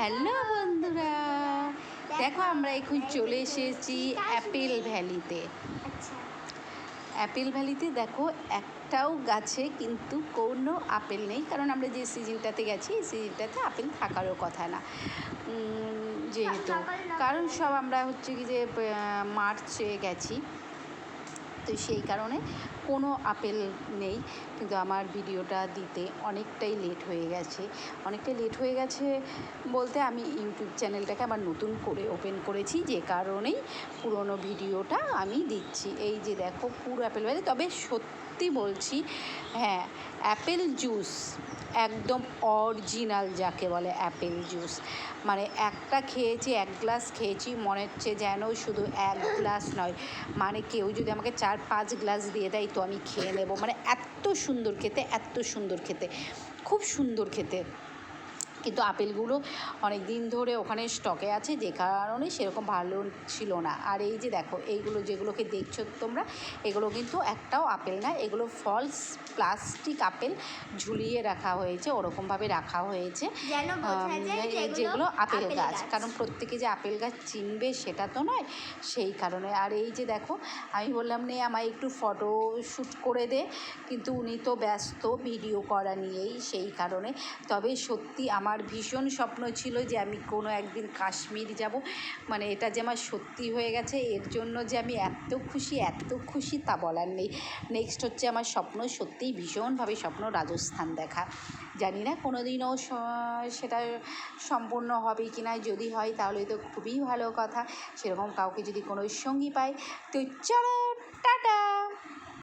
Hello বন্ধুরা, দেখো আমরা এখন চলে এসেছি অ্যাপেল ভ্যালিতে। অ্যাপেল ভ্যালিতে দেখো একটাও গাছে কিন্তু কোনো আপেল নেই, কারণ আমরা যে সিজনটাতে গেছি এই সিজনটাতে আপেল থাকারও কথা না, যেহেতু কারণ সব আমরা হচ্ছে কি যে মার্চে গেছি, তো সেই কারণে কোনো আপেল নেই। কিন্তু আমার ভিডিওটা দিতে অনেকটাই লেট হয়ে গেছে বলতে আমি ইউটিউব চ্যানেলটাকে আবার নতুন করে ওপেন করেছি, যে কারণেই পুরনো ভিডিওটা আমি দিচ্ছি। এই যে দেখো পুরো অ্যাপেল ভ্যালি, তবে সত্যি বলছি, হ্যাঁ, অ্যাপেল জুস একদম অরিজিনাল যাকে বলে অ্যাপেল জুস, মানে একটা খেয়েছি, এক গ্লাস খেয়েছি, মনে হচ্ছে যেন শুধু এক গ্লাস নয়, মানে কেউ যদি আমাকে 4-5 গ্লাস দিয়ে দেয় তো আমি খেয়ে নেব, মানে এত সুন্দর খেতে, খুব সুন্দর খেতে। কিন্তু আপেলগুলো অনেক দিন ধরে ওখানে স্টকে আছে, যে কারণে সেরকম ভালো ছিল না। আর এই যে দেখো এইগুলো যেগুলোকে দেখছো তোমরা, এগুলো কিন্তু একটাও আপেল না, এগুলো ফলস প্লাস্টিক আপেল ঝুলিয়ে রাখা হয়েছে, ওরকমভাবে রাখা হয়েছে যেগুলো আপেল গাছ, কারণ প্রত্যেকে যে আপেল গাছ চিনবে সেটা তো নয়, সেই কারণে। আর এই যে দেখো আমি বললাম নে আমায় একটু ফটো শ্যুট করে দে, কিন্তু উনি তো ব্যস্ত ভিডিও করা নিয়েই, সেই কারণে। তবে সত্যি আমার ভীষণ স্বপ্ন ছিল যে আমি কোনো একদিন কাশ্মীর যাব, মানে এটা যে আমার সত্যি হয়ে গেছে, এর জন্য যে আমি এত খুশি তা বলার নেই। নেক্সট হচ্ছে আমার স্বপ্ন, সত্যিই ভীষণভাবে স্বপ্ন রাজস্থান দেখা। জানি না কোনো দিনও সেটা সম্পূর্ণ হবে কি না, যদি হয় তাহলে তো খুবই ভালো কথা, সেরকম কাউকে যদি কোনো সঙ্গী পাই তো চলো টাটা।